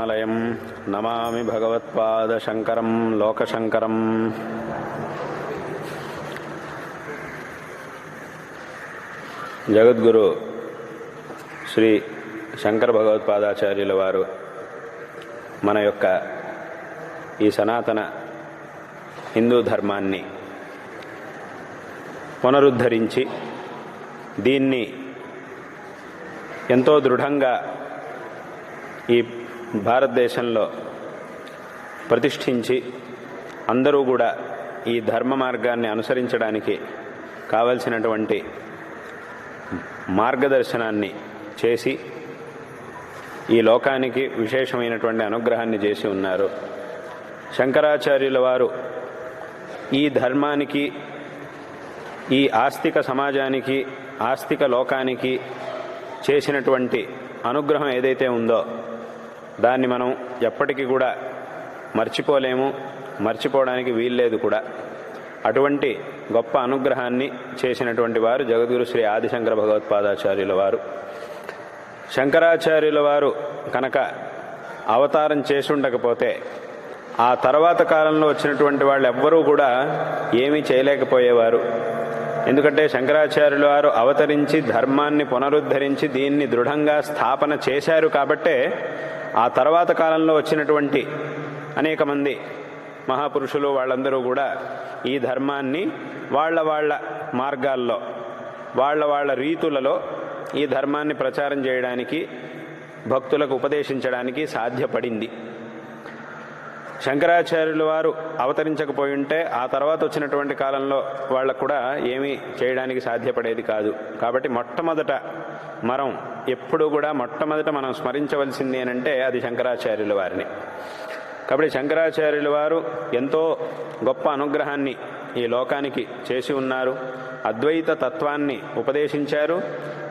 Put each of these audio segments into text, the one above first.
శ్రీరామాలయం నమామి భగవత్పాదశంకరం లోకశంకరం. జగద్గురు శ్రీ శంకర భగవత్పాదాచార్యుల వారు మన యొక్క ఈ సనాతన హిందూ ధర్మాన్ని పునరుద్ధరించి దీన్ని ఎంతో దృఢంగా ఈ భారతదేశంలో ప్రతిష్ఠించి అందరూ కూడా ఈ ధర్మ మార్గాన్ని అనుసరించడానికి కావలసినటువంటి మార్గదర్శనాన్ని చేసి ఈ లోకానికి విశేషమైనటువంటి అనుగ్రహాన్ని చేసి ఉన్నారు. శంకరాచార్యుల వారు ఈ ధర్మానికి, ఈ ఆస్తిక సమాజానికి, ఆస్తిక లోకానికి చేసినటువంటి అనుగ్రహం ఏదైతే ఉందో దాన్ని మనం ఎప్పటికీ కూడా మర్చిపోలేము, మర్చిపోవడానికి వీల్లేదు కూడా. అటువంటి గొప్ప అనుగ్రహాన్ని చేసినటువంటి వారు జగద్గురు శ్రీ ఆదిశంకర భగవత్పాదాచార్యుల వారు. శంకరాచార్యుల వారు కనుక అవతారం చేసి ఉండకపోతే ఆ తర్వాత కాలంలో వచ్చినటువంటి వాళ్ళు ఎవ్వరూ కూడా ఏమీ చేయలేకపోయేవారు. ఎందుకంటే శంకరాచార్యుల వారు అవతరించి ధర్మాన్ని పునరుద్ధరించి దీన్ని దృఢంగా స్థాపన చేశారు కాబట్టే ఆ తర్వాత కాలంలో వచ్చినటువంటి అనేక మంది మహాపురుషులు వాళ్ళందరూ కూడా ఈ ధర్మాన్ని వాళ్ళ మార్గాల్లో, వాళ్ళ రీతులలో ఈ ధర్మాన్ని ప్రచారం చేయడానికి, భక్తులకు ఉపదేశించడానికి సాధ్యపడింది. శంకరాచార్యుల వారు అవతరించకపోయి ఉంటే ఆ తర్వాత వచ్చినటువంటి కాలంలో వాళ్ళకు కూడా ఏమీ చేయడానికి సాధ్యపడేది కాదు. కాబట్టి మొట్టమొదట మనం ఎప్పుడూ కూడా మనం స్మరించవలసింది అనంటే అది శంకరాచార్యుల వారిని. కాబట్టి శంకరాచార్యుల వారు ఎంతో గొప్ప అనుగ్రహాన్ని ఈ లోకానికి చేసి ఉన్నారు. అద్వైత తత్వాన్ని ఉపదేశించారు.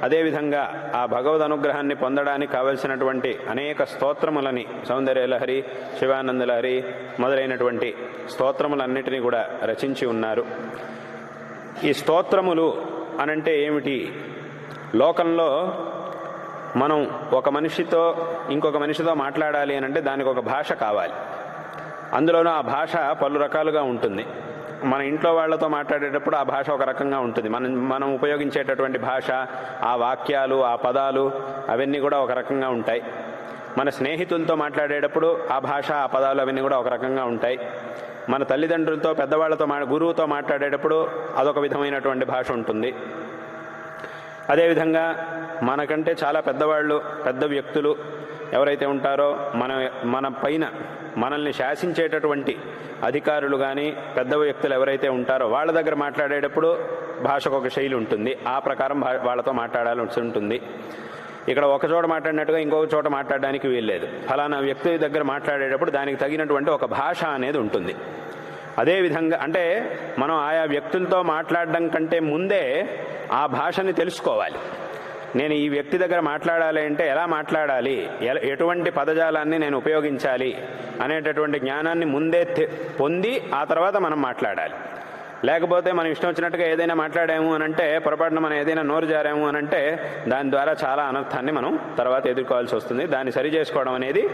అదేవిధంగా ఆ భగవద్ అనుగ్రహాన్ని పొందడానికి కావలసినటువంటి అనేక స్తోత్రములని, సౌందర్యలహరి, శివానందలహరి మొదలైనటువంటి స్తోత్రములన్నిటినీ కూడా రచించి ఉన్నారు. ఈ స్తోత్రములు అనంటే ఏమిటి? లోకంలో మనం ఒక మనిషితో ఇంకొక మనిషితో మాట్లాడాలి అనంటే దానికి ఒక భాష కావాలి. అందులోనూ ఆ భాష పలు రకాలుగా ఉంటుంది. మన ఇంట్లో వాళ్ళతో మాట్లాడేటప్పుడు ఆ భాష ఒక రకంగా ఉంటుంది. మనం ఉపయోగించేటటువంటి భాష, ఆ వాక్యాలు, ఆ పదాలు అవన్నీ కూడా ఒక రకంగా ఉంటాయి. మన స్నేహితులతో మాట్లాడేటప్పుడు ఆ భాష, ఆ పదాలు అవన్నీ కూడా ఒక రకంగా ఉంటాయి. మన తల్లిదండ్రులతో, పెద్దవాళ్లతో, గురువుతో మాట్లాడేటప్పుడు అదొక విధమైనటువంటి భాష ఉంటుంది. అదేవిధంగా మనకంటే చాలా పెద్దవాళ్ళు, పెద్ద వ్యక్తులు ఎవరైతే ఉంటారో, మన పైన మనల్ని శాసించేటటువంటి అధికారులు కానీ పెద్ద వ్యక్తులు ఎవరైతే ఉంటారో వాళ్ళ దగ్గర మాట్లాడేటప్పుడు భాషకు ఒక శైలి ఉంటుంది. ఆ ప్రకారం వాళ్ళతో మాట్లాడాల్సి ఉంటుంది. ఇక్కడ ఒక చోట మాట్లాడినట్టుగా ఇంకొక చోట మాట్లాడడానికి వీల్లేదు. ఫలానా వ్యక్తి దగ్గర మాట్లాడేటప్పుడు దానికి తగినటువంటి ఒక భాష అనేది ఉంటుంది. అదేవిధంగా అంటే మనం ఆయా వ్యక్తులతో మాట్లాడడం కంటే ముందే ఆ భాషని తెలుసుకోవాలి. నేను ఈ వ్యక్తి దగ్గర మాట్లాడాలి అంటే ఎలా మాట్లాడాలి, ఎటువంటి పదజాలాన్ని నేను ఉపయోగించాలి అనేటటువంటి జ్ఞానాన్ని ముందే పొంది ఆ తర్వాత మనం మాట్లాడాలి. లేకపోతే మనం ఇష్టం వచ్చినట్టుగా ఏదైనా మాట్లాడాము అనంటే, పొరపాటున మనం ఏదైనా నోరు జారాము అనంటే దాని ద్వారా చాలా అనర్థాన్ని మనం తర్వాత ఎదుర్కోవాల్సి వస్తుంది. దాన్ని సరి చేసుకోవడం అనేది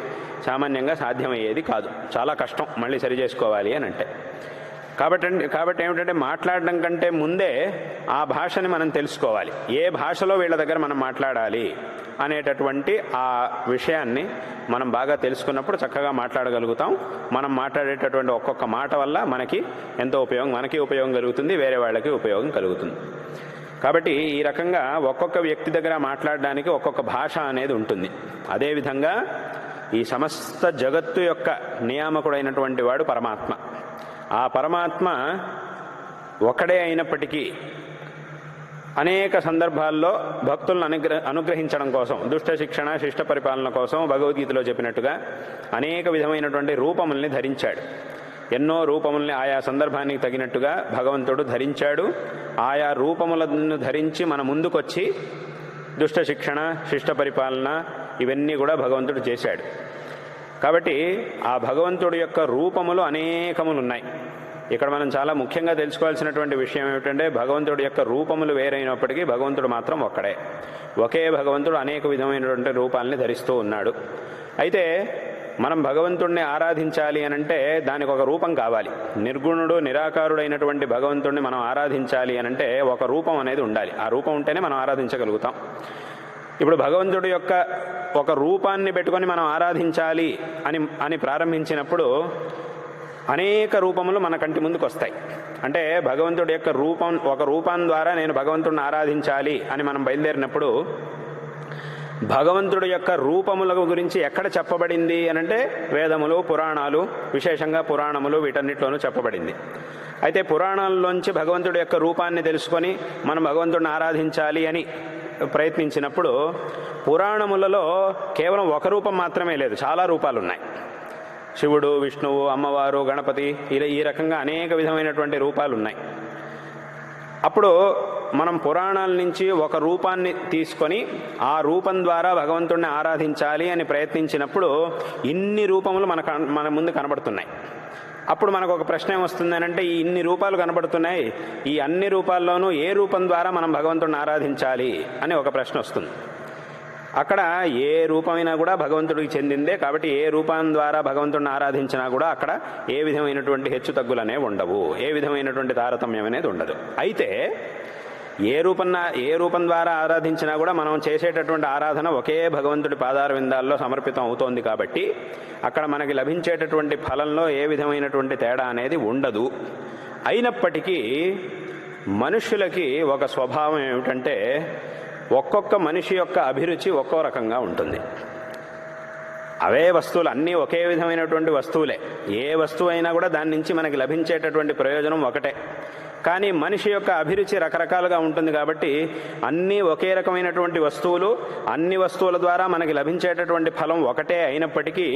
సామాన్యంగా సాధ్యమయ్యేది కాదు. చాలా కష్టం మళ్ళీ సరి చేసుకోవాలి అని అంటే. కాబట్టి ఏమిటంటే మాట్లాడడం కంటే ముందే ఆ భాషని మనం తెలుసుకోవాలి. ఏ భాషలో వీళ్ళ దగ్గర మనం మాట్లాడాలి అనేటటువంటి ఆ విషయాన్ని మనం బాగా తెలుసుకున్నప్పుడు చక్కగా మాట్లాడగలుగుతాం. మనం మాట్లాడేటటువంటి ఒక్కొక్క మాట వల్ల మనకి ఎంతో ఉపయోగం, మనకి ఉపయోగం కలుగుతుంది, వేరే వాళ్ళకి ఉపయోగం కలుగుతుంది. కాబట్టి ఈ రకంగా ఒక్కొక్క వ్యక్తి దగ్గర మాట్లాడడానికి ఒక్కొక్క భాష అనేది ఉంటుంది. అదేవిధంగా ఈ సమస్త జగత్తు యొక్క నియామకుడైనటువంటి వాడు పరమాత్మ. ఆ పరమాత్మ ఒకడే అయినప్పటికీ అనేక సందర్భాల్లో భక్తులను అనుగ్రహించడం కోసం, దుష్ట శిక్షణ, శిష్ట పరిపాలన కోసం భగవద్గీతలో చెప్పినట్టుగా అనేక విధమైనటువంటి రూపముల్ని ధరించాడు. ఎన్నో రూపముల్ని ఆయా సందర్భానికి తగినట్టుగా భగవంతుడు ధరించాడు. ఆయా రూపములను ధరించి మన ముందుకొచ్చి దుష్ట శిక్షణ, శిష్ట పరిపాలన ఇవన్నీ కూడా భగవంతుడు చేశాడు. కాబట్టి ఆ భగవంతుడి యొక్క రూపములు అనేకములు ఉన్నాయి. ఇక్కడ మనం చాలా ముఖ్యంగా తెలుసుకోవాల్సినటువంటి విషయం ఏమిటంటే భగవంతుడి యొక్క రూపములు వేరైనప్పటికీ భగవంతుడు మాత్రం ఒక్కడే. ఒకే భగవంతుడు అనేక విధమైనటువంటి రూపాలని ధరిస్తూ ఉన్నాడు. అయితే మనం భగవంతుణ్ణి ఆరాధించాలి అనంటే దానికి ఒక రూపం కావాలి. నిర్గుణుడు నిరాకారుడైనటువంటి భగవంతుణ్ణి మనం ఆరాధించాలి అనంటే ఒక రూపం అనేది ఉండాలి. ఆ రూపం ఉంటేనే మనం ఆరాధించగలుగుతాం. ఇప్పుడు భగవంతుడి యొక్క ఒక రూపాన్ని పెట్టుకొని మనం ఆరాధించాలి అని ప్రారంభించినప్పుడు అనేక రూపములు మన కంటి ముందుకు వస్తాయి. అంటే భగవంతుడి యొక్క ఒక రూపం ద్వారా నేను భగవంతుడిని ఆరాధించాలి అని మనం బయలుదేరినప్పుడు భగవంతుడి యొక్క రూపముల గురించి ఎక్కడ చెప్పబడింది అనంటే వేదములు, పురాణాలు, విశేషంగా పురాణములు వీటన్నిటిలోనూ చెప్పబడింది. అయితే పురాణాల్లోంచి భగవంతుడి యొక్క రూపాన్ని తెలుసుకొని మనం భగవంతుడిని ఆరాధించాలి అని ప్రయత్నించినప్పుడు పురాణములలో కేవలం ఒక రూపం మాత్రమే లేదు, చాలా రూపాలు ఉన్నాయి. శివుడు, విష్ణువు, అమ్మవారు, గణపతి, ఈ రకంగా అనేక విధమైనటువంటి రూపాలు ఉన్నాయి. అప్పుడు మనం పురాణాల నుంచి ఒక రూపాన్ని తీసుకొని ఆ రూపం ద్వారా భగవంతుడిని ఆరాధించాలి అని ప్రయత్నించినప్పుడు ఇన్ని రూపములు మన ముందు కనబడుతున్నాయి. అప్పుడు మనకు ఒక ప్రశ్న ఏమొస్తుంది అంటే, ఈ ఇన్ని రూపాలు కనబడుతున్నాయి, ఈ అన్ని రూపాల్లోనూ ఏ రూపం ద్వారా మనం భగవంతుడిని ఆరాధించాలి అని ఒక ప్రశ్న వస్తుంది. అక్కడ ఏ రూపమైనా కూడా భగవంతుడికి చెందిందే కాబట్టి ఏ రూపం ద్వారా భగవంతుడిని ఆరాధించినా కూడా అక్కడ ఏ విధమైనటువంటి హెచ్చు తగ్గులనే ఉండవు, ఏ విధమైనటువంటి తారతమ్యం అనేది ఉండదు. అయితే ఏ రూపం ద్వారా ఆరాధించినా కూడా మనం చేసేటటువంటి ఆరాధన ఒకే భగవంతుడి పాదార విందాల్లో సమర్పితం అవుతోంది కాబట్టి అక్కడ మనకి లభించేటటువంటి ఫలంలో ఏ విధమైనటువంటి తేడా అనేది ఉండదు. అయినప్పటికీ మనుష్యులకి ఒక స్వభావం ఏమిటంటే, ఒక్కొక్క మనిషి యొక్క అభిరుచి ఒక్కో రకంగా ఉంటుంది. అవే వస్తువులు అన్నీ ఒకే విధమైనటువంటి వస్తువులే, ఏ వస్తువు అయినా కూడా దాని నుంచి మనకి లభించేటటువంటి ప్రయోజనం ఒకటే. కానీ మనిషి యొక్క అభిరుచి రకరకాలుగా ఉంటుంది కాబట్టి అన్నీ ఒకే రకమైనటువంటి వస్తువులు, అన్ని వస్తువుల ద్వారా మనకి లభించేటటువంటి ఫలం ఒకటే అయినప్పటికీ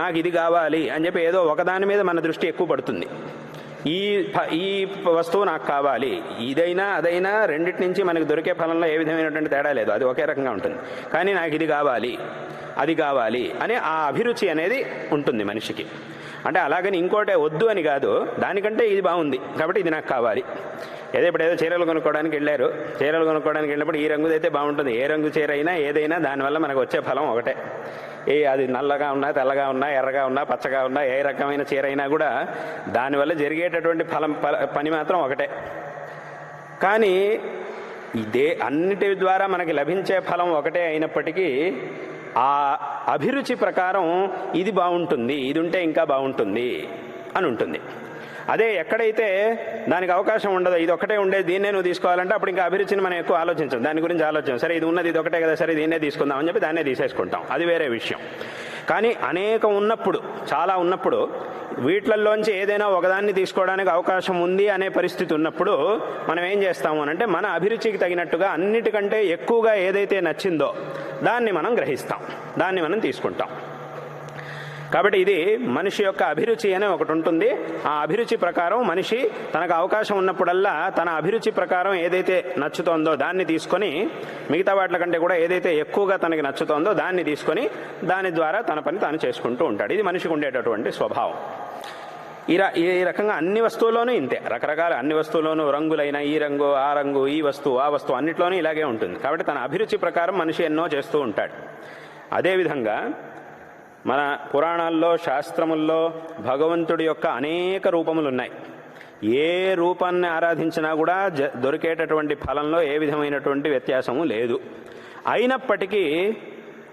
నాకు ఇది కావాలి అని చెప్పి ఏదో ఒకదాని మీద మన దృష్టి ఎక్కువ పడుతుంది. ఈ వస్తువు నాకు కావాలి, ఇదైనా అదైనా రెండింటి నుంచి మనకు దొరికే ఫలంలో ఏ విధమైనటువంటి తేడా లేదు, అది ఒకే రకంగా ఉంటుంది. కానీ నాకు ఇది కావాలి, అది కావాలి అనే ఆ అభిరుచి అనేది ఉంటుంది మనిషికి. అంటే అలాగని ఇంకోటే వద్దు అని కాదు, దానికంటే ఇది బాగుంది కాబట్టి ఇది నాకు కావాలి. ఇప్పుడు ఏదో చీరలు కొనుక్కోవడానికి వెళ్ళారు, చీరలు కొనుక్కోవడానికి వెళ్ళినప్పుడు ఈ రంగుదైతే బాగుంటుంది, ఏ రంగు చీర అయినా ఏదైనా దానివల్ల మనకు వచ్చే ఫలం ఒకటే. అది నల్లగా ఉన్నా, తెల్లగా ఉన్నా, ఎర్రగా ఉన్నా, పచ్చగా ఉన్నా, ఏ రకమైన చీర అయినా కూడా దానివల్ల జరిగేటటువంటి పని మాత్రం ఒకటే. కానీ అన్నిటి ద్వారా మనకి లభించే ఫలం ఒకటే అయినప్పటికీ ఆ అభిరుచి ప్రకారం ఇది బాగుంటుంది, ఇది ఉంటే ఇంకా బాగుంటుంది అని ఉంటుంది. అదే ఎక్కడైతే దానికి అవకాశం ఉండదో, ఇది ఒకటే ఉండేది, దీన్నే నువ్వు తీసుకోవాలంటే అప్పుడు ఇంకా అభిరుచిని మనం ఎక్కువ ఆలోచించాం, దాని గురించి ఆలోచించాం. సరే ఇది ఉన్నది, ఇది ఒకటే కదా, సరే దీన్నే తీసుకుందాం అని చెప్పి దాన్నే తీసేసుకుంటాం, అది వేరే విషయం. కానీ అనేకం ఉన్నప్పుడు, చాలా ఉన్నప్పుడు వీటిల్లోంచి ఏదైనా ఒకదాన్ని తీసుకోవడానికి అవకాశం ఉంది అనే పరిస్థితి ఉన్నప్పుడు మనం ఏం చేస్తాము అనంటే మన అభిరుచికి తగినట్టుగా అన్నిటికంటే ఎక్కువగా ఏదైతే నచ్చిందో దాన్ని మనం గ్రహిస్తాం, దాన్ని మనం తీసుకుంటాం. కాబట్టి ఇది మనిషి యొక్క అభిరుచి అనే ఒకటి ఉంటుంది. ఆ అభిరుచి ప్రకారం మనిషి తనకు అవకాశం ఉన్నప్పుడల్లా తన అభిరుచి ప్రకారం ఏదైతే నచ్చుతోందో దాన్ని తీసుకొని, మిగతా వాటి కంటే కూడా ఏదైతే ఎక్కువగా తనకి నచ్చుతోందో దాన్ని తీసుకొని దాని ద్వారా తన పని తాను చేసుకుంటూ ఉంటాడు. ఇది మనిషికి ఉండేటటువంటి స్వభావం. ఈ రకంగా అన్ని వస్తువుల్లోనూ ఇంతే, రకరకాల అన్ని వస్తువుల్లోనూ రంగులైన ఈ రంగు, ఆ రంగు, ఈ వస్తువు, ఆ వస్తువు అన్నిట్లోనూ ఇలాగే ఉంటుంది. కాబట్టి తన అభిరుచి ప్రకారం మనిషి ఎన్నో చేస్తూ ఉంటాడు. అదేవిధంగా మన పురాణాల్లో, శాస్త్రముల్లో భగవంతుడి యొక్క అనేక రూపములు ఉన్నాయి. ఏ రూపాన్ని ఆరాధించినా కూడా దొరికేటటువంటి ఫలంలో ఏ విధమైనటువంటి వ్యత్యాసము లేదు. అయినప్పటికీ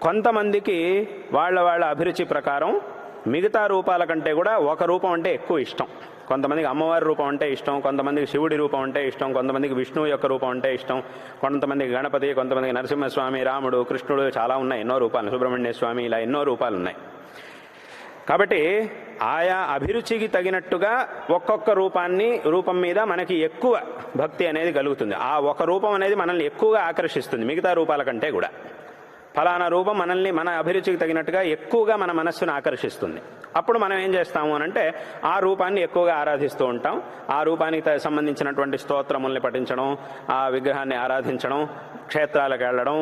కొంతమందికి వాళ్ళ అభిరుచి ప్రకారం మిగతా రూపాల కంటే కూడా ఒక రూపం అంటే ఎక్కువ ఇష్టం. కొంతమందికి అమ్మవారి రూపం అంటే ఇష్టం, కొంతమందికి శివుడి రూపం అంటే ఇష్టం, కొంతమందికి విష్ణువు యొక్క రూపం అంటే ఇష్టం, కొంతమందికి గణపతి, కొంతమందికి నరసింహస్వామి, రాముడు, కృష్ణుడు, చాలా ఉన్నాయి, ఎన్నో రూపాలు, సుబ్రహ్మణ్య స్వామి, ఇలా ఎన్నో రూపాలు ఉన్నాయి. కాబట్టి ఆయా అభిరుచికి తగినట్టుగా ఒక్కొక్క రూపం మీద మనకి ఎక్కువ భక్తి అనేది కలుగుతుంది. ఆ ఒక రూపం అనేది మనల్ని ఎక్కువగా ఆకర్షిస్తుంది మిగతా రూపాల కంటే కూడా. ఫలానా రూపం మనల్ని మన అభిరుచికి తగినట్టుగా ఎక్కువగా మన మనస్సును ఆకర్షిస్తుంది. అప్పుడు మనం ఏం చేస్తాము అనంటే ఆ రూపాన్ని ఎక్కువగా ఆరాధిస్తూ ఉంటాం. ఆ రూపానికి సంబంధించినటువంటి స్తోత్రముల్ని పఠించడం, ఆ విగ్రహాన్ని ఆరాధించడం, క్షేత్రాలకు వెళ్ళడం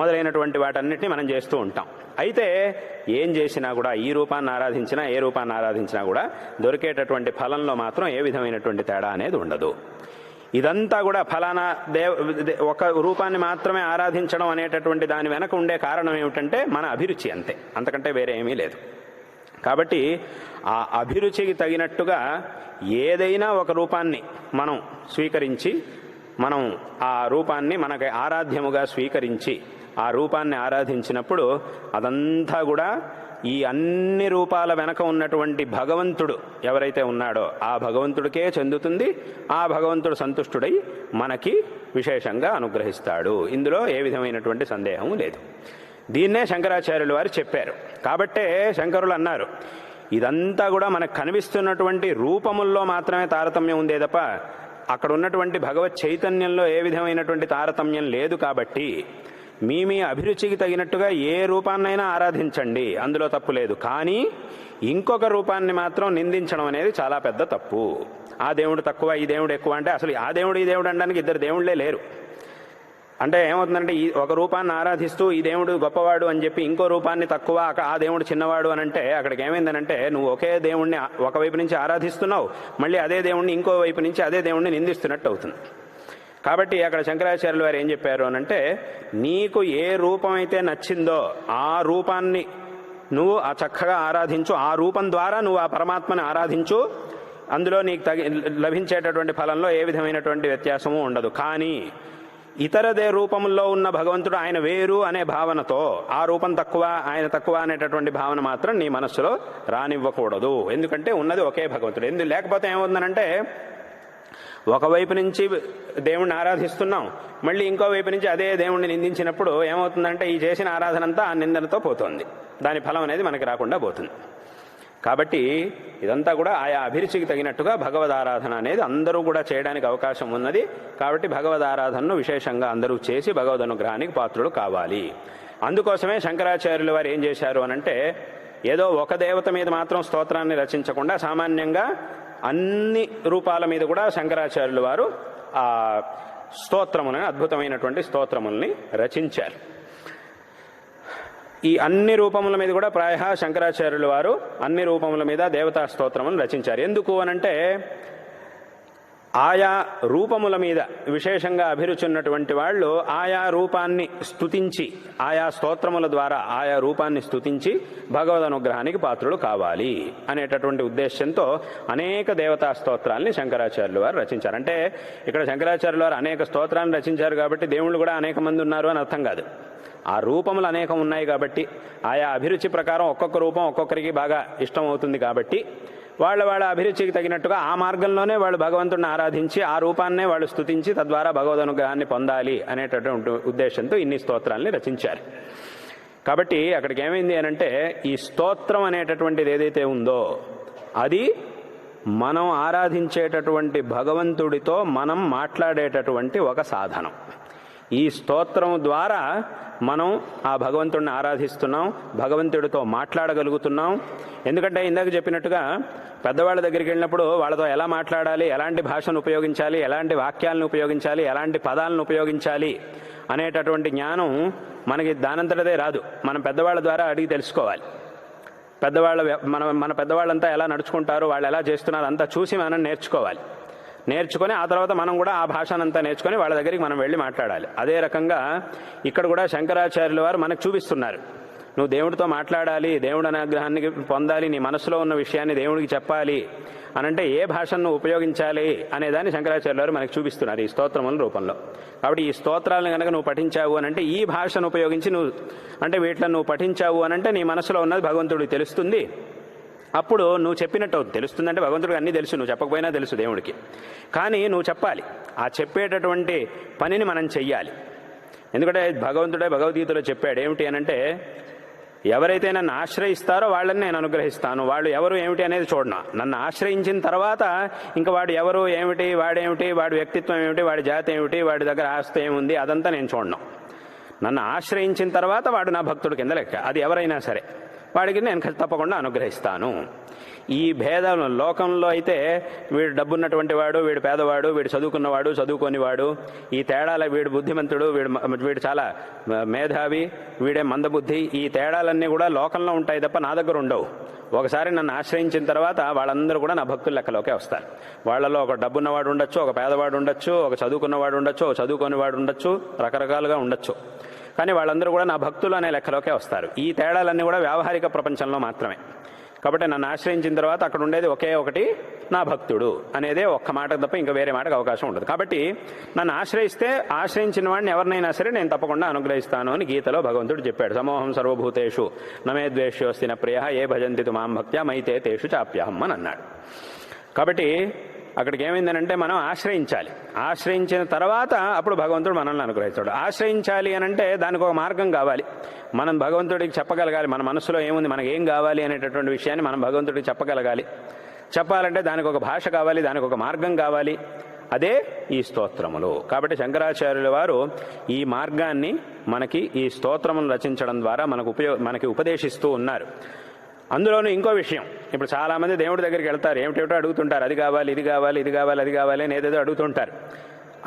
మొదలైనటువంటి వాటన్నిటిని మనం చేస్తూ ఉంటాం. అయితే ఏం చేసినా కూడా, ఈ రూపాన్ని ఆరాధించినా ఏ రూపాన్ని ఆరాధించినా కూడా దొరికేటటువంటి ఫలంలో మాత్రం ఏ విధమైనటువంటి తేడా అనేది ఉండదు. ఇదంతా కూడా ఫలానా ఒక రూపాన్ని మాత్రమే ఆరాధించడం అనేటటువంటి దాని వెనక ఉండే కారణం ఏమిటంటే మన అభిరుచి, అంతే, అంతకంటే వేరే ఏమీ లేదు. కాబట్టి ఆ అభిరుచికి తగినట్టుగా ఏదైనా ఒక రూపాన్ని మనం స్వీకరించి, మనం ఆ రూపాన్ని మనకి ఆరాధ్యముగా స్వీకరించి ఆ రూపాన్ని ఆరాధించినప్పుడు అదంతా కూడా ఈ అన్ని రూపాల వెనక ఉన్నటువంటి భగవంతుడు ఎవరైతే ఉన్నాడో ఆ భగవంతుడికే చెందుతుంది. ఆ భగవంతుడు సంతుష్టుడై మనకి విశేషంగా అనుగ్రహిస్తాడు. ఇందులో ఏ విధమైనటువంటి సందేహం లేదు. దీన్నే శంకరాచార్యులు వారు చెప్పారు. కాబట్టే శంకరులు అన్నారు, ఇదంతా కూడా మనకు కనిపిస్తున్నటువంటి రూపముల్లో మాత్రమే తారతమ్యం ఉందే తప్ప అక్కడ ఉన్నటువంటి భగవత్ చైతన్యంలో ఏ విధమైనటువంటి తారతమ్యం లేదు. కాబట్టి మీ అభిరుచికి తగినట్టుగా ఏ రూపాన్నైనా ఆరాధించండి, అందులో తప్పు లేదు. కానీ ఇంకొక రూపాన్ని మాత్రం నిందించడం అనేది చాలా పెద్ద తప్పు. ఆ దేవుడు తక్కువ, ఈ దేవుడు ఎక్కువ అంటే అసలు ఆ దేవుడు ఈ దేవుడు అనడానికి ఇద్దరు దేవుళ్లే లేరు. అంటే ఏమవుతుందంటే ఈ ఒక రూపాన్ని ఆరాధిస్తూ ఈ దేవుడు గొప్పవాడు అని చెప్పి ఇంకో రూపాన్ని తక్కువ, ఆ దేవుడు చిన్నవాడు అని అంటే అక్కడికి ఏమైందనంటే నువ్వు ఒకే దేవుణ్ణి ఒకవైపు నుంచి ఆరాధిస్తున్నావు, మళ్ళీ అదే దేవుణ్ణి ఇంకో వైపు నుంచి అదే దేవుణ్ణి నిందిస్తున్నట్టు అవుతుంది. కాబట్టి అక్కడ శంకరాచార్యులు వారు ఏం చెప్పారు అనంటే, నీకు ఏ రూపం అయితే నచ్చిందో ఆ రూపాన్ని నువ్వు ఆ చక్కగా ఆరాధించు, ఆ రూపం ద్వారా నువ్వు ఆ పరమాత్మని ఆరాధించు, అందులో నీకు లభించేటటువంటి ఫలంలో ఏ విధమైనటువంటి వ్యత్యాసము ఉండదు. కానీ ఇతరదే రూపంలో ఉన్న భగవంతుడు ఆయన వేరు అనే భావనతో ఆ రూపం తక్కువ, ఆయన తక్కువ అనేటటువంటి భావన మాత్రం నీ మనస్సులో రానివ్వకూడదు. ఎందుకంటే ఉన్నది ఒకే భగవంతుడు. లేకపోతే ఏమవుతుందనంటే ఒకవైపు నుంచి దేవుణ్ణి ఆరాధిస్తున్నాం, మళ్ళీ ఇంకో వైపు నుంచి అదే దేవుణ్ణి నిందించినప్పుడు ఏమవుతుందంటే ఈ చేసిన ఆరాధన అంతా ఆ నిందనతో పోతుంది, దాని ఫలం అనేది మనకి రాకుండా పోతుంది. కాబట్టి ఇదంతా కూడా ఆయా అభిరుచికి తగినట్టుగా భగవద్ ఆరాధన అనేది అందరూ కూడా చేయడానికి అవకాశం ఉన్నది. కాబట్టి భగవద్ ఆరాధనను విశేషంగా అందరూ చేసి భగవద్ అనుగ్రహానికి పాత్రులు కావాలి. అందుకోసమే శంకరాచార్యులు వారు ఏం చేశారు అనంటే, ఏదో ఒక దేవత మీద మాత్రం స్తోత్రాన్ని రచించకుండా సామాన్యంగా అన్ని రూపాల మీద కూడా శంకరాచార్యులు వారు ఆ స్తోత్రములని, అద్భుతమైనటువంటి స్తోత్రముల్ని రచించారు. ఈ అన్ని రూపముల మీద కూడా ప్రాయః శంకరాచార్యులు వారు అన్ని రూపముల మీద దేవతా స్తోత్రములను రచించారు. ఎందుకు అనంటే ఆయా రూపముల మీద విశేషంగా అభిరుచి ఉన్నటువంటి వాళ్ళు ఆయా రూపాన్ని స్తుతించి, ఆయా స్తోత్రముల ద్వారా ఆయా రూపాన్ని స్తుతించి భగవద్ అనుగ్రహానికి పాత్రులు కావాలి అనేటటువంటి ఉద్దేశంతో అనేక దేవతా స్తోత్రాల్ని శంకరాచార్యులు వారు రచించారు. అంటే ఇక్కడ శంకరాచార్యులు వారు అనేక స్తోత్రాలను రచించారు కాబట్టి దేవుళ్ళు కూడా అనేక మంది ఉన్నారు అని అర్థం కాదు. ఆ రూపములు అనేకం ఉన్నాయి కాబట్టి ఆయా అభిరుచి ప్రకారం ఒక్కొక్క రూపం ఒక్కొక్కరికి బాగా ఇష్టం అవుతుంది కాబట్టి వాళ్ళ అభిరుచికి తగినట్టుగా ఆ మార్గంలోనే వాళ్ళు భగవంతుడిని ఆరాధించి ఆ రూపాన్నే వాళ్ళు స్తుతించి తద్వారా భగవద్ అనుగ్రహాన్ని పొందాలి అనేటటువంటి ఉద్దేశంతో ఇన్ని స్తోత్రాల్ని రచించారు. కాబట్టి అక్కడికి ఏమైంది అనంటే ఈ స్తోత్రం అనేటటువంటిది ఏదైతే ఉందో అది మనం ఆరాధించేటటువంటి భగవంతుడితో మనం మాట్లాడేటటువంటి ఒక సాధనం. ఈ స్తోత్రం ద్వారా మనం ఆ భగవంతుడిని ఆరాధిస్తున్నాం, భగవంతుడితో మాట్లాడగలుగుతున్నాం. ఎందుకంటే ఇందాక చెప్పినట్టుగా పెద్దవాళ్ళ దగ్గరికి వెళ్ళినప్పుడు వాళ్ళతో ఎలా మాట్లాడాలి, ఎలాంటి భాషను ఉపయోగించాలి, ఎలాంటి వాక్యాలను ఉపయోగించాలి, ఎలాంటి పదాలను ఉపయోగించాలి అనేటటువంటి జ్ఞానం మనకి దానంతటదే రాదు. మనం పెద్దవాళ్ళ ద్వారా అడిగి తెలుసుకోవాలి. మన పెద్దవాళ్ళంతా ఎలా నడుచుకుంటారు, వాళ్ళు ఎలా చేస్తున్నారు అంతా చూసి మనం నేర్చుకొని ఆ తర్వాత మనం కూడా ఆ భాషనంతా నేర్చుకొని వాళ్ళ దగ్గరికి మనం వెళ్ళి మాట్లాడాలి. అదే రకంగా ఇక్కడ కూడా శంకరాచార్యుల వారు మనకు చూపిస్తున్నారు. నువ్వు దేవుడితో మాట్లాడాలి, దేవుడి అనుగ్రహాన్ని పొందాలి, నీ మనసులో ఉన్న విషయాన్ని దేవుడికి చెప్పాలి అనంటే ఏ భాషను నువ్వు ఉపయోగించాలి అనేదాన్ని శంకరాచార్యుల వారు మనకు చూపిస్తున్నారు ఈ స్తోత్రముల రూపంలో. కాబట్టి ఈ స్తోత్రాలను కనుక నువ్వు పఠించావు అనంటే ఈ భాషను ఉపయోగించి వీటిని నువ్వు పఠించావు అనంటే నీ మనసులో ఉన్నది భగవంతుడికి తెలుస్తుంది. అప్పుడు నువ్వు చెప్పినట్టు తెలుస్తుందంటే భగవంతుడికి అన్నీ తెలుసు, నువ్వు చెప్పకపోయినా తెలుసు దేవుడికి. కానీ నువ్వు చెప్పాలి, ఆ చెప్పేటటువంటి పనిని మనం చెయ్యాలి. ఎందుకంటే భగవంతుడే భగవద్గీతలో చెప్పాడు ఏమిటి అనంటే, ఎవరైతే నన్ను ఆశ్రయిస్తారో వాళ్ళని నేను అనుగ్రహిస్తాను, వాళ్ళు ఎవరు ఏమిటి అనేది చూడను. నన్ను ఆశ్రయించిన తర్వాత ఇంకా వాడు ఎవరు ఏమిటి, వాడేమిటి, వాడి వ్యక్తిత్వం ఏమిటి, వాడి జాతి ఏమిటి, వాడి దగ్గర ఆస్తి ఏముంది అదంతా నేను చూడను. నన్ను ఆశ్రయించిన తర్వాత వాడు నా భక్తుడి కింద లెక్క. అది ఎవరైనా సరే వాడికి నేను తప్పకుండా అనుగ్రహిస్తాను. ఈ భేదం లోకంలో అయితే వీడు డబ్బున్నటువంటి వాడు, వీడు పేదవాడు, వీడు చదువుకున్నవాడు, చదువుకోనివాడు, ఈ తేడాల వీడు బుద్ధిమంతుడు, వీడు చాలా మేధావి, వీడే మందబుద్ధి, ఈ తేడాలన్నీ కూడా లోకంలో ఉంటాయి తప్ప నా దగ్గర ఉండవు. ఒకసారి నన్ను ఆశ్రయించిన తర్వాత వాళ్ళందరూ కూడా నా భక్తుల లెక్కలోకే వస్తారు. వాళ్ళలో ఒక డబ్బున్నవాడు ఉండొచ్చు, ఒక పేదవాడు ఉండొచ్చు, ఒక చదువుకున్నవాడు ఉండొచ్చు, ఒక చదువుకోనివాడు ఉండొచ్చు, రకరకాలుగా ఉండొచ్చు. కానీ వాళ్ళందరూ కూడా నా భక్తులు అనే లెక్కలోకే వస్తారు. ఈ తేడాలన్నీ కూడా వ్యావహారిక ప్రపంచంలో మాత్రమే. కాబట్టి నన్ను ఆశ్రయించిన తర్వాత అక్కడ ఉండేది ఒకే ఒకటి నా భక్తుడు అనేదే ఒక్క మాట తప్ప ఇంకా వేరే మాటకు అవకాశం ఉండదు. కాబట్టి నన్ను ఆశ్రయిస్తే ఆశ్రయించిన వాడిని ఎవరినైనా సరే నేను తప్పకుండా అనుగ్రహిస్తాను అని గీతలో భగవంతుడు చెప్పాడు. సమోహం సర్వభూతేషు నమే ద్వేష్యోస్తి న ప్రియ ఏ భజంతి తు మాం భక్త్యా మైతే తేషు చాప్యహం అని అన్నాడు. కాబట్టి అక్కడికి ఏమైందనంటే మనం ఆశ్రయించాలి. ఆశ్రయించిన తర్వాత అప్పుడు భగవంతుడు మనల్ని అనుగ్రహిస్తాడు. ఆశ్రయించాలి అనంటే దానికి ఒక మార్గం కావాలి. మనం భగవంతుడికి చెప్పగలగాలి. మన మనసులో ఏముంది, మనకి ఏం కావాలి అనేటటువంటి విషయాన్ని మనం భగవంతుడికి చెప్పగలగాలి. చెప్పాలంటే దానికి ఒక భాష కావాలి, దానికి ఒక మార్గం కావాలి. అదే ఈ స్తోత్రములు. కాబట్టి శంకరాచార్యుల వారు ఈ మార్గాన్ని మనకి ఈ స్తోత్రములు రచించడం ద్వారా మనకి ఉపదేశిస్తూ ఉన్నారు. అందులోనూ ఇంకో విషయం, ఇప్పుడు చాలామంది దేవుడి దగ్గరికి వెళ్తారు, ఏమిటేమిటో అడుగుతుంటారు. అది కావాలి, ఇది కావాలి, ఇది కావాలి, అది కావాలి అని ఏదేదో అడుగుతుంటారు.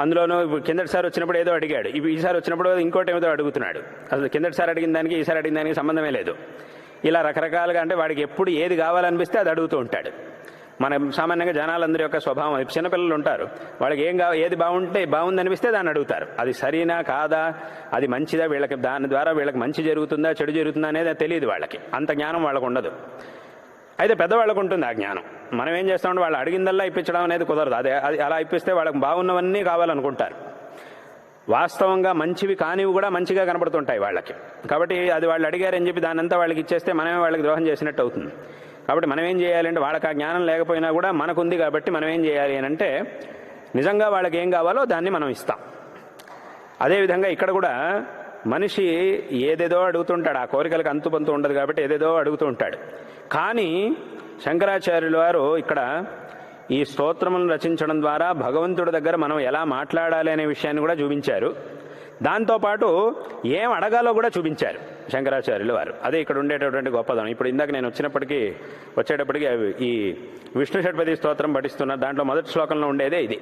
అందులోనూ ఇప్పుడు కిందటిసారి వచ్చినప్పుడు ఏదో అడిగాడు, ఈసారి వచ్చినప్పుడు ఇంకోటి ఏదో అడుగుతున్నాడు. అసలు కిందటిసారి అడిగిన దానికి ఈసారి అడిగిన దానికి సంబంధమే లేదు. ఇలా రకరకాలుగా అంటే వాడికి ఎప్పుడు ఏది కావాలనిపిస్తే అది అడుగుతూ ఉంటాడు. మన సామాన్యంగా జనాలందరి యొక్క స్వభావం, చిన్నపిల్లలు ఉంటారు, వాళ్ళకి ఏది బాగుందనిపిస్తే దాన్ని అడుగుతారు. అది సరీనా కాదా, అది మంచిదా, వీళ్ళకి దాని ద్వారా వీళ్ళకి మంచి జరుగుతుందా చెడు జరుగుతుందా అనేది తెలియదు వాళ్ళకి. అంత జ్ఞానం వాళ్ళకు ఉండదు. అయితే పెద్దవాళ్ళకు ఉంటుంది ఆ జ్ఞానం. మనం ఏం చేస్తామంటే వాళ్ళు అడిగిందల్లా ఇప్పించడం అనేది కుదరదు. అది అలా ఇప్పిస్తే వాళ్ళకి బాగున్నవన్నీ కావాలనుకుంటారు. వాస్తవంగా మంచివి కానివి కూడా మంచిగా కనబడుతుంటాయి వాళ్ళకి. కాబట్టి అది వాళ్ళు అడిగారని చెప్పి దానంతా వాళ్ళకి ఇచ్చేస్తే మనమే వాళ్ళకి ద్రోహం చేసినట్టు అవుతుంది. కాబట్టి మనం ఏం చేయాలంటే వాళ్ళకి ఆ జ్ఞానం లేకపోయినా కూడా మనకుంది కాబట్టి మనం ఏం చేయాలి అని అంటే నిజంగా వాళ్ళకి ఏం కావాలో దాన్ని మనం ఇస్తాం. అదేవిధంగా ఇక్కడ కూడా మనిషి ఏదేదో అడుగుతుంటాడు. ఆ కోరికలకు అంతుపంతు ఉండదు కాబట్టి ఏదేదో అడుగుతూ ఉంటాడు. కానీ శంకరాచార్యుల వారు ఇక్కడ ఈ స్తోత్రములను రచించడం ద్వారా భగవంతుడి దగ్గర మనం ఎలా మాట్లాడాలి అనే విషయాన్ని కూడా చూపించారు. దాంతోపాటు ఏం అడగాలో కూడా చూపించారు శంకరాచార్యులు వారు. అదే ఇక్కడ ఉండేటటువంటి గొప్పదనం. ఇప్పుడు ఇందాక నేను వచ్చేటప్పటికి ఈ విష్ణు షట్పది స్తోత్రం పఠిస్తున్న దాంట్లో మొదటి శ్లోకంలో ఉండేదే ఇది.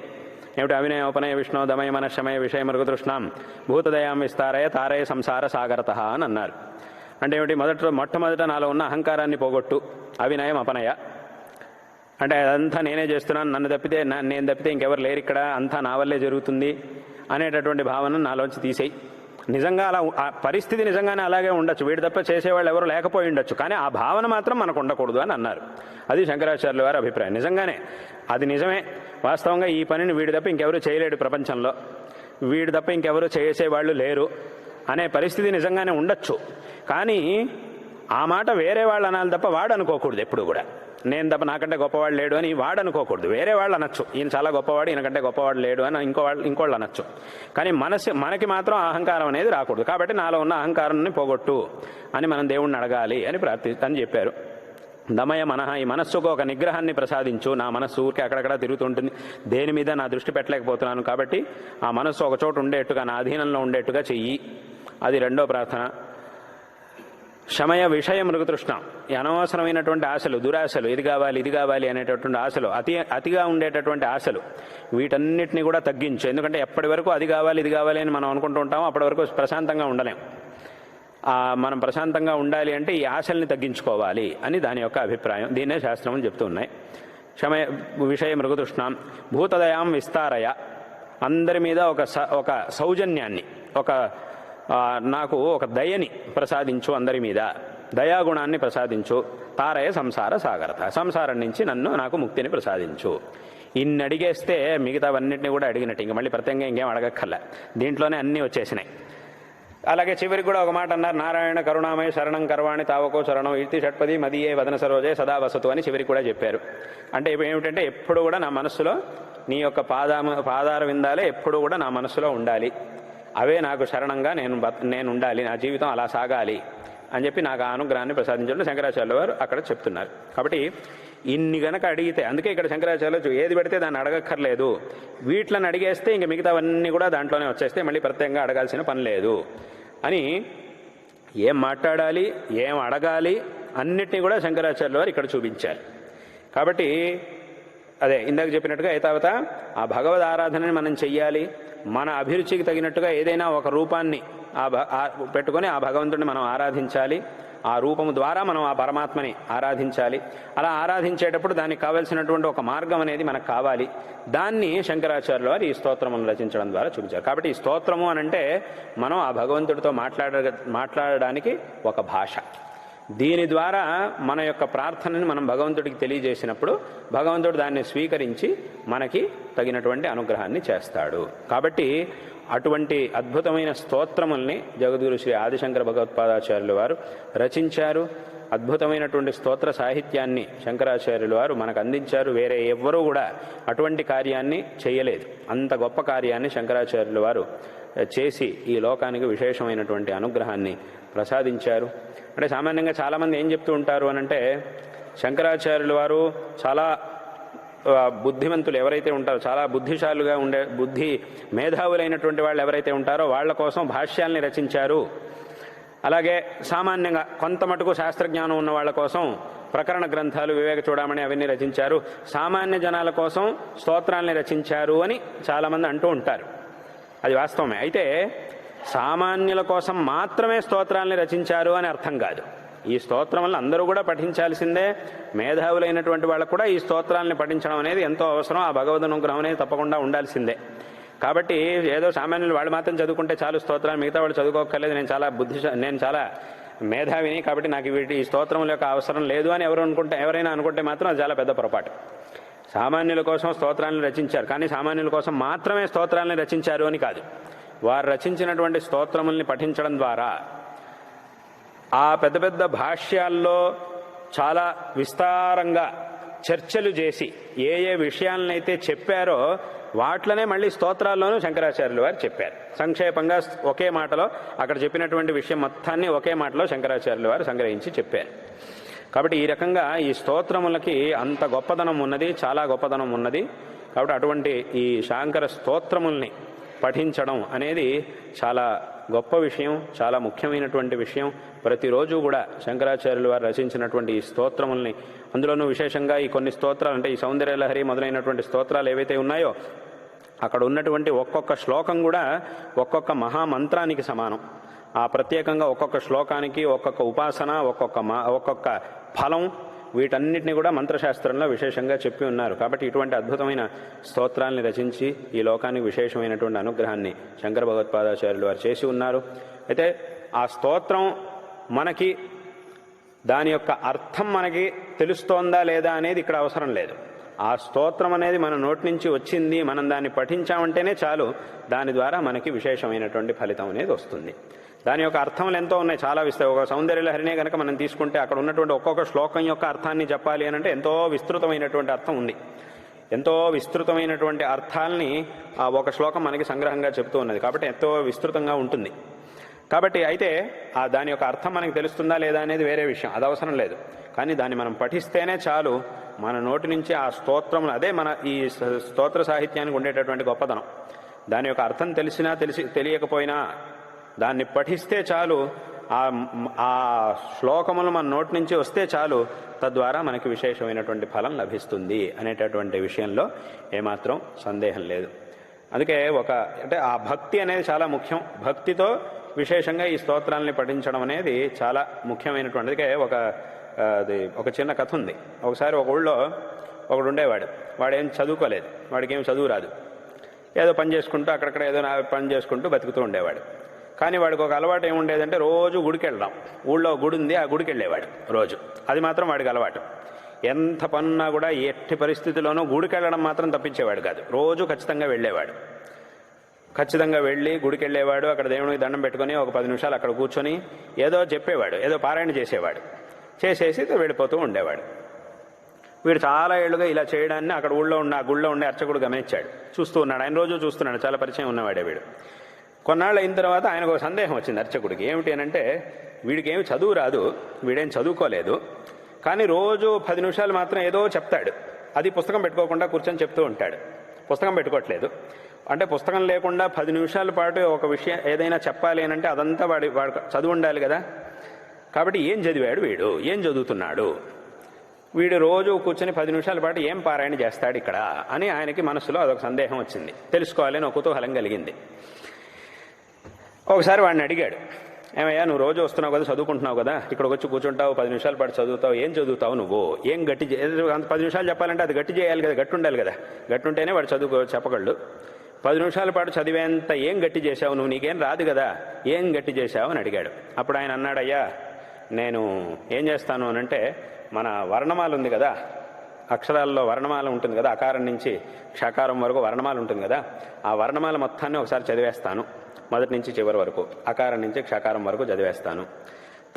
ఏమిటి? అవినయ ఉపనయ విష్ణు దమయ మనశమయ విషయ మృగతృష్ణాం భూతదయాం విస్తారయ తారయ సంసార సాగరత అని అన్నారు. అంటే ఏమిటి? మొట్టమొదట నాలో ఉన్న అహంకారాన్ని పోగొట్టు, అవినయం అపనయ అంటే అదంతా నేనే చేస్తున్నాను, నేను తప్పితే ఇంకెవరు లేరు ఇక్కడ, అంతా నా వల్లే జరుగుతుంది అనేటటువంటి భావన నాలోంచి తీసేయి. నిజంగా అలా ఆ పరిస్థితి నిజంగానే అలాగే ఉండొచ్చు, వీడి తప్ప చేసేవాళ్ళు ఎవరు లేకపోయి ఉండొచ్చు, కానీ ఆ భావన మాత్రం మనకు ఉండకూడదు అని అన్నారు. అది శంకరాచార్యుల వారి అభిప్రాయం. నిజంగానే అది నిజమే. వాస్తవంగా ఈ పనిని వీడి తప్ప ఇంకెవరు చేయలేడు ప్రపంచంలో, వీడి తప్ప ఇంకెవరు చేసేవాళ్ళు లేరు అనే పరిస్థితి నిజంగానే ఉండొచ్చు. కానీ ఆ మాట వేరే వాళ్ళు అనాలి తప్ప వాడు అనుకోకూడదు. ఎప్పుడు కూడా నేను తప్ప నాకంటే గొప్పవాడు లేడు అని వాడు అనుకోకూడదు. వేరే వాళ్ళు అనొచ్చు, ఈయన చాలా గొప్పవాడు, ఈయనకంటే గొప్పవాడు లేడు అని ఇంకోళ్ళు అనొచ్చు. కానీ మనకి మాత్రం అహంకారం అనేది రాకూడదు. కాబట్టి నాలో ఉన్న అహంకారాన్ని పోగొట్టు అని మనం దేవుణ్ణి అడగాలి అని చెప్పారు. దమయ మనహ, ఈ మనస్సుకు ఒక నిగ్రహాన్ని ప్రసాదించు. నా మనస్సు ఊరికే అక్కడక్కడ తిరుగుతుంటుంది, దేని మీద నా దృష్టి పెట్టలేకపోతున్నాను, కాబట్టి ఆ మనస్సు ఒక చోట ఉండేట్టుగా, నా అధీనంలో ఉండేట్టుగా చెయ్యి. అది రెండో ప్రార్థన. శమయ విషయ మృగతృష్ణ, ఈ అనవసరమైనటువంటి ఆశలు, దురాశలు, ఇది కావాలి అనేటటువంటి ఆశలు, అతిగా ఉండేటటువంటి ఆశలు, వీటన్నిటిని కూడా తగ్గించు. ఎందుకంటే ఎప్పటి వరకు అది కావాలి ఇది కావాలి అని మనం అనుకుంటూ ఉంటామో అప్పటి వరకు ప్రశాంతంగా ఉండలేం. మనం ప్రశాంతంగా ఉండాలి అంటే ఈ ఆశల్ని తగ్గించుకోవాలి అని దాని యొక్క అభిప్రాయం. దీన్నే శాస్త్రం చెప్తూ ఉన్నాయి. శమయ విషయ మృగతృష్ణాం భూతదయాం విస్తారయ, అందరి మీద ఒక సౌజన్యాన్ని, నాకు ఒక దయని ప్రసాదించు, అందరి మీద దయాగుణాన్ని ప్రసాదించు. తారయ సంసార సాగరత, సంసారం నుంచి నాకు ముక్తిని ప్రసాదించు. ఇన్ని అడిగేస్తే మిగతావన్నింటినీ కూడా అడిగినట్టు, ఇంక మళ్ళీ ప్రత్యేకంగా ఇంకేం అడగక్కర్లే, దీంట్లోనే అన్నీ వచ్చేసినాయి. అలాగే చివరికి కూడా ఒక మాట అన్నారు, నారాయణ కరుణామయ శరణం కర్వాణి తావకో శరణం ఇతి షట్పది మదియే వదన సరోజే సదా వసతు అని చివరికి కూడా చెప్పారు. అంటే ఏమిటంటే ఎప్పుడు కూడా నా మనస్సులో నీ యొక్క పాదార విందాలే ఎప్పుడు కూడా నా మనస్సులో ఉండాలి, అవే నాకు శరణంగా నేను ఉండాలి, నా జీవితం అలా సాగాలి అని చెప్పి నాకు ఆ అనుగ్రహాన్ని ప్రసాదించడం శంకరాచార్యుల వారు అక్కడ చెప్తున్నారు. కాబట్టి ఇన్ని గనక అడిగితే, అందుకే ఇక్కడ శంకరాచార్యులు ఏది పెడితే దాన్ని అడగక్కర్లేదు, వీటిని అడిగేస్తే ఇంక మిగతావన్నీ కూడా దాంట్లోనే వచ్చేస్తే మళ్ళీ ప్రత్యేకంగా అడగాల్సిన పని లేదు అని, ఏం మాట్లాడాలి ఏం అడగాలి అన్నిటినీ కూడా శంకరాచార్యుల వారు ఇక్కడ చూపించారు. కాబట్టి అదే ఇందాక చెప్పినట్టుగా ఏతావత ఆ భగవద్ ఆరాధనని మనం చెయ్యాలి. మన అభిరుచికి తగినట్టుగా ఏదైనా ఒక రూపాన్ని పెట్టుకొని ఆ భగవంతుడిని మనం ఆరాధించాలి. ఆ రూపము ద్వారా మనం ఆ పరమాత్మని ఆరాధించాలి. అలా ఆరాధించేటప్పుడు దానికి కావలసినటువంటి ఒక మార్గం అనేది మనకు కావాలి. దాన్ని శంకరాచార్యుల వారు ఈ స్తోత్రమును రచించడం ద్వారా చూపించారు. కాబట్టి ఈ స్తోత్రము అని అంటే మనం ఆ భగవంతుడితో మాట్లాడడానికి ఒక భాష. దీని ద్వారా మన యొక్క ప్రార్థనని మనం భగవంతుడికి తెలియజేసినప్పుడు భగవంతుడు దాన్ని స్వీకరించి మనకి తగినటువంటి అనుగ్రహాన్ని చేస్తాడు. కాబట్టి అటువంటి అద్భుతమైన స్తోత్రముల్ని జగద్గురు శ్రీ ఆదిశంకర భగవత్పాదాచార్యుల వారు రచించారు. అద్భుతమైనటువంటి స్తోత్ర సాహిత్యాన్ని శంకరాచార్యుల వారు మనకు అందించారు. వేరే ఎవ్వరూ కూడా అటువంటి కార్యాన్ని చేయలేదు. అంత గొప్ప కార్యాన్ని శంకరాచార్యుల వారు చేసి ఈ లోకానికి విశేషమైనటువంటి అనుగ్రహాన్ని ప్రసాదించారు. అంటే సామాన్యంగా చాలామంది ఏం చెప్తూ ఉంటారు అనంటే, శంకరాచార్యుల వారు చాలా బుద్ధిమంతులు ఎవరైతే ఉంటారో, చాలా బుద్ధిశాలుగా ఉండే బుద్ధి మేధావులైనటువంటి వాళ్ళు ఎవరైతే ఉంటారో వాళ్ళ కోసం భాష్యాల్ని రచించారు. అలాగే సామాన్యంగా కొంత మటుకు శాస్త్రజ్ఞానం ఉన్న వాళ్ళ కోసం ప్రకరణ గ్రంథాలు, వివేక చూడమని అవన్నీ రచించారు. సామాన్య జనాల కోసం స్తోత్రాల్ని రచించారు అని చాలామంది అంటూ ఉంటారు. అది వాస్తవమే. అయితే సామాన్యుల కోసం మాత్రమే స్తోత్రాల్ని రచించారు అని అర్థం కాదు. ఈ స్తోత్రం వల్ల అందరూ కూడా పఠించాల్సిందే. మేధావులైనటువంటి వాళ్ళకు కూడా ఈ స్తోత్రాలని పఠించడం అనేది ఎంతో అవసరం. ఆ భగవద్ అనుగ్రహం అనేది తప్పకుండా ఉండాల్సిందే. కాబట్టి ఏదో సామాన్యులు వాళ్ళు మాత్రం చదువుకుంటే చాలు స్తోత్రాలు, మిగతా వాళ్ళు చదువుకోక్కర్లేదు, నేను చాలా మేధావిని కాబట్టి నాకు ఈ స్తోత్రముల యొక్క అవసరం లేదు అని ఎవరైనా అనుకుంటే మాత్రం అది చాలా పెద్ద పొరపాటు. సామాన్యుల కోసం స్తోత్రాలను రచించారు, కానీ సామాన్యుల కోసం మాత్రమే స్తోత్రాలని రచించారు అని కాదు. వారు రచించినటువంటి స్తోత్రముల్ని పఠించడం ద్వారా ఆ పెద్ద పెద్ద భాష్యాల్లో చాలా విస్తారంగా చర్చలు చేసి ఏ ఏ విషయాలనైతే చెప్పారో వాట్లనే మళ్ళీ స్తోత్రాల్లోనూ శంకరాచార్యుల వారు చెప్పారు. సంక్షేపంగా ఒకే మాటలో అక్కడ చెప్పినటువంటి విషయం మొత్తాన్ని ఒకే మాటలో శంకరాచార్యుల వారు సంగ్రహించి చెప్పారు. కాబట్టి ఈ రకంగా ఈ స్తోత్రములకి అంత గొప్పదనం ఉన్నది, చాలా గొప్పదనం ఉన్నది. కాబట్టి అటువంటి ఈ శాంకర స్తోత్రముల్ని పఠించడం అనేది చాలా గొప్ప విషయం, చాలా ముఖ్యమైనటువంటి విషయం. ప్రతిరోజు కూడా శంకరాచార్యుల వారు రచించినటువంటి ఈ స్తోత్రముల్ని, అందులోనూ విశేషంగా ఈ కొన్ని స్తోత్రాలు అంటే ఈ సౌందర్యలహరి మొదలైనటువంటి స్తోత్రాలు ఏవైతే ఉన్నాయో అక్కడ ఉన్నటువంటి ఒక్కొక్క శ్లోకం కూడా ఒక్కొక్క మహామంత్రానికి సమానం. ఆ ప్రత్యేకంగా ఒక్కొక్క శ్లోకానికి ఒక్కొక్క ఉపాసన, ఒక్కొక్క ఫలం, వీటన్నిటిని కూడా మంత్రశాస్త్రంలో విశేషంగా చెప్పి ఉన్నారు. కాబట్టి ఇటువంటి అద్భుతమైన స్తోత్రాల్ని రచించి ఈ లోకానికి విశేషమైనటువంటి అనుగ్రహాన్ని శంకర భగవత్పాదాచార్యులు వారు చేసి ఉన్నారు. అయితే ఆ స్తోత్రం మనకి దాని యొక్క అర్థం మనకి తెలుస్తోందా లేదా అనేది ఇక్కడ అవసరం లేదు. ఆ స్తోత్రం అనేది మన నోటి నుంచి వచ్చింది, మనం దాన్ని పఠించామంటేనే చాలు, దాని ద్వారా మనకి విశేషమైనటువంటి ఫలితం అనేది వస్తుంది. దాని యొక్క అర్థములు ఎంతో ఉన్నాయి, చాలా ఒక సౌందర్యలహరినే కనుక మనం తీసుకుంటే అక్కడ ఉన్నటువంటి ఒక్కొక్క శ్లోకం యొక్క అర్థాన్ని చెప్పాలి అని అంటే ఎంతో విస్తృతమైనటువంటి అర్థం ఉంది. ఎంతో విస్తృతమైనటువంటి అర్థాలని ఆ ఒక శ్లోకం మనకి సంగ్రహంగా చెప్తూ ఉన్నది. కాబట్టి ఎంతో విస్తృతంగా ఉంటుంది. కాబట్టి అయితే దాని యొక్క అర్థం మనకి తెలుస్తుందా లేదా అనేది వేరే విషయం, అది అవసరం లేదు. కానీ దాన్ని మనం పఠిస్తేనే చాలు, మన నోటి నుంచి ఆ స్తోత్రములు, అదే మన ఈ స్తోత్ర సాహిత్యానికి ఉండేటటువంటి గొప్పదనం. దాని యొక్క అర్థం తెలియకపోయినా దాన్ని పఠిస్తే చాలు, ఆ శ్లోకములు మన నోటి నుంచి వస్తే చాలు, తద్వారా మనకి విశేషమైనటువంటి ఫలం లభిస్తుంది అనేటటువంటి విషయంలో ఏమాత్రం సందేహం లేదు. అందుకే అంటే ఆ భక్తి అనేది చాలా ముఖ్యం. భక్తితో విశేషంగా ఈ స్తోత్రాలని పఠించడం అనేది చాలా ముఖ్యమైనటువంటి. అందుకే ఒక చిన్న కథ ఉంది. ఒకసారి ఒక ఊళ్ళో ఒకడు ఉండేవాడు. వాడేం చదువుకోలేదు, వాడికి ఏం చదువు రాదు, ఏదో పని చేసుకుంటూ అక్కడక్కడ ఏదో పని చేసుకుంటూ బతుకుతూ ఉండేవాడు. కానీ వాడికి ఒక అలవాటు ఏముండేదంటే రోజు గుడికి వెళ్ళడం. ఊళ్ళో గుడి ఉంది, ఆ గుడికి వెళ్ళేవాడు రోజు. అది మాత్రం వాడికి అలవాటు. ఎంత పనున్నా కూడా ఎట్టి పరిస్థితిలోనూ గుడికి వెళ్ళడం మాత్రం తప్పించేవాడు కాదు. రోజు ఖచ్చితంగా వెళ్ళేవాడు. ఖచ్చితంగా వెళ్ళి గుడికి వెళ్ళేవాడు. అక్కడ దేవునికి దండం పెట్టుకుని ఒక 10 నిమిషాలు అక్కడ కూర్చొని ఏదో చెప్పేవాడు, ఏదో పారాయణ చేసేవాడు. చేసేసి వెళ్ళిపోతూ ఉండేవాడు. వీడు చాలా ఏళ్ళుగా ఇలా చేయడాన్ని అక్కడ ఆ గుళ్ళో ఉండే అర్చకుడు గమనించాడు, చూస్తూ ఉన్నాడు. ఆయన రోజు చూస్తున్నాడు, చాలా పరిచయం ఉన్నవాడే వీడు. కొన్నాళ్ళు అయిన తర్వాత ఆయనకు ఒక సందేహం వచ్చింది అర్చకుడికి. ఏమిటి అనంటే, వీడికి ఏమి చదువు రాదు, వీడేం చదువుకోలేదు, కానీ రోజు 10 నిమిషాలు మాత్రం ఏదో చెప్తాడు. అది పుస్తకం పెట్టుకోకుండా కూర్చొని చెప్తూ ఉంటాడు. పుస్తకం పెట్టుకోవట్లేదు అంటే పుస్తకం లేకుండా 10 నిమిషాల పాటు ఒక విషయం ఏదైనా చెప్పాలి అని అంటే అదంతా వాడు చదువు ఉండాలి కదా. కాబట్టి ఏం చదివాడు వీడు, ఏం చదువుతున్నాడు వీడు, రోజు కూర్చొని 10 నిమిషాల పాటు ఏం పారాయణ చేస్తాడు ఇక్కడ అని ఆయనకి మనసులో అదొక సందేహం వచ్చింది. తెలుసుకోవాలని ఒక కుతూహలం కలిగింది. ఒకసారి వాడిని అడిగాడు, ఏమయ్యా నువ్వు రోజు వస్తున్నావు కదా, చదువుకుంటున్నావు కదా, ఇక్కడికి వచ్చి కూర్చుంటావు, 10 నిమిషాల పాటు చదువుతావు, ఏం చదువుతావు నువ్వు, ఏం గట్టి 10 నిమిషాలు చెప్పాలంటే అది గట్టి చేయాలి కదా, గట్టి ఉండాలి కదా, గట్టి ఉంటేనే వాడు చెప్పగలడు. 10 నిమిషాల పాటు చదివేంత ఏం గట్టి చేశావు నువ్వు, నీకేం రాదు కదా, ఏం గట్టి చేశావు అని అడిగాడు. అప్పుడు ఆయన అన్నాడు, అయ్యా నేను ఏం చేస్తాను అనంటే, మన వర్ణమాల ఉంది కదా, అక్షరాల్లో వర్ణమాల ఉంటుంది కదా, అకారం నుంచి క్షకారం వరకు వర్ణమాల ఉంటుంది కదా, ఆ వర్ణమాల మొత్తాన్ని ఒకసారి చదివేస్తాను. మొదటి నుంచి చివరి వరకు, అకారం నుంచి క్షకారం వరకు చదివేస్తాను.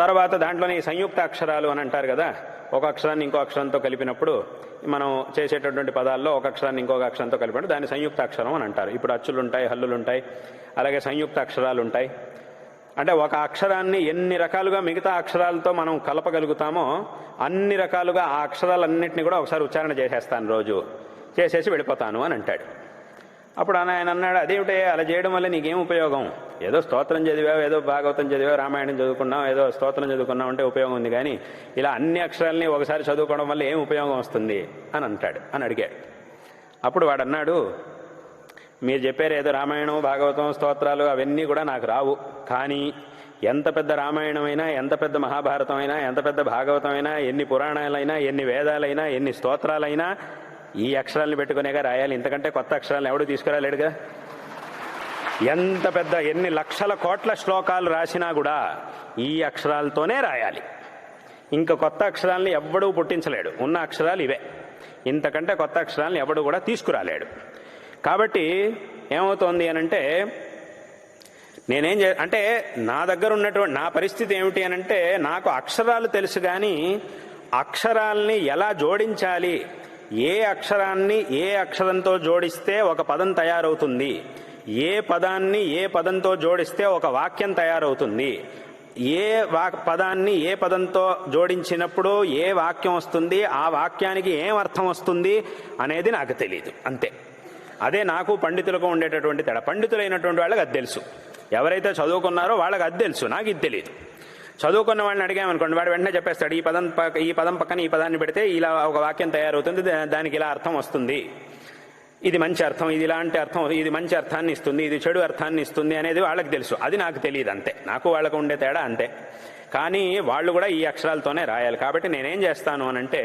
తర్వాత దాంట్లోనే ఈ సంయుక్త అక్షరాలు అని అంటారు కదా, ఒక అక్షరాన్ని ఇంకో అక్షరంతో కలిపినప్పుడు మనం చేసేటటువంటి పదాల్లో ఒక అక్షరాన్ని ఇంకొక అక్షరంతో కలిపినప్పుడు దాన్ని సంయుక్త అక్షరం అని అంటారు. ఇప్పుడు అచ్చులు ఉంటాయి, హల్లులు ఉంటాయి, అలాగే సంయుక్త అక్షరాలు ఉంటాయి. అంటే ఒక అక్షరాన్ని ఎన్ని రకాలుగా మిగతా అక్షరాలతో మనం కలపగలుగుతామో అన్ని రకాలుగా ఆ అక్షరాలన్నింటినీ కూడా ఒకసారి ఉచ్చారణ చేసేస్తాను, రోజు చేసేసి వెళ్ళిపోతాను అని అంటాడు. అప్పుడు ఆయన అన్నాడు, అదేమిటే అలా చేయడం వల్ల నీకేం ఉపయోగం? ఏదో స్తోత్రం చదివావు, ఏదో భాగవతం చదివావు, రామాయణం చదువుకున్నావు, ఏదో స్తోత్రం చదువుకున్నావు అంటే ఉపయోగం ఉంది, కానీ ఇలా అన్ని అక్షరాలని ఒకసారి చదువుకోవడం వల్ల ఏం ఉపయోగం వస్తుంది అని అడిగాడు. అప్పుడు వాడు అన్నాడు, మీరు చెప్పారు ఏదో రామాయణం, భాగవతం, స్తోత్రాలు అవన్నీ కూడా నాకు రావు, కానీ ఎంత పెద్ద రామాయణమైనా, ఎంత పెద్ద మహాభారతమైనా, ఎంత పెద్ద భాగవతమైనా, ఎన్ని పురాణాలైనా, ఎన్ని వేదాలైనా, ఎన్ని స్తోత్రాలైనా ఈ అక్షరాలను పెట్టుకునేగా రాయాలి. ఇంతకంటే కొత్త అక్షరాలను ఎవడు తీసుకురాలేడుగా. ఎంత పెద్ద ఎన్ని లక్షల కోట్ల శ్లోకాలు రాసినా కూడా ఈ అక్షరాలతోనే రాయాలి. ఇంకా కొత్త అక్షరాలని ఎవ్వడూ పుట్టించలేడు. ఉన్న అక్షరాలు ఇవే, ఇంతకంటే కొత్త అక్షరాలను ఎవడు కూడా తీసుకురాలేడు. కాబట్టి ఏమవుతోంది అనంటే, అంటే నా దగ్గర ఉన్నటువంటి నా పరిస్థితి ఏమిటి అనంటే, నాకు అక్షరాలు తెలుసు, కానీ అక్షరాల్ని ఎలా జోడించాలి, ఏ అక్షరాన్ని ఏ అక్షరంతో జోడిస్తే ఒక పదం తయారవుతుంది, ఏ పదాన్ని ఏ పదంతో జోడిస్తే ఒక వాక్యం తయారవుతుంది, ఏ పదాన్ని ఏ పదంతో జోడించినప్పుడు ఏ వాక్యం వస్తుంది, ఆ వాక్యానికి ఏం అర్థం వస్తుంది అనేది నాకు తెలియదు. అంతే. అదే నాకు పండితులకు ఉండేటటువంటి తేడా. పండితులైనటువంటి వాళ్ళకి అది తెలుసు, ఎవరైతే చదువుకున్నారో వాళ్ళకి అది తెలుసు, నాకు ఇది తెలియదు. చదువుకున్న వాళ్ళని అడిగామనుకోండి, వాడు వెంటనే చెప్పేస్తాడు, ఈ పదం పక్కన ఈ పదాన్ని పెడితే ఇలా ఒక వాక్యం తయారవుతుంది, దానికి ఇలా అర్థం వస్తుంది, ఇది మంచి అర్థం, ఇది ఇలాంటి అర్థం, ఇది మంచి అర్థాన్ని ఇస్తుంది, ఇది చెడు అర్థాన్ని ఇస్తుంది అనేది వాళ్ళకి తెలుసు. అది నాకు తెలియదు. అంతే, నాకు వాళ్ళకు ఉండే తేడా అంతే. కానీ వాళ్ళు కూడా ఈ అక్షరాలతోనే రాయాలి. కాబట్టి నేనేం చేస్తాను అనంటే,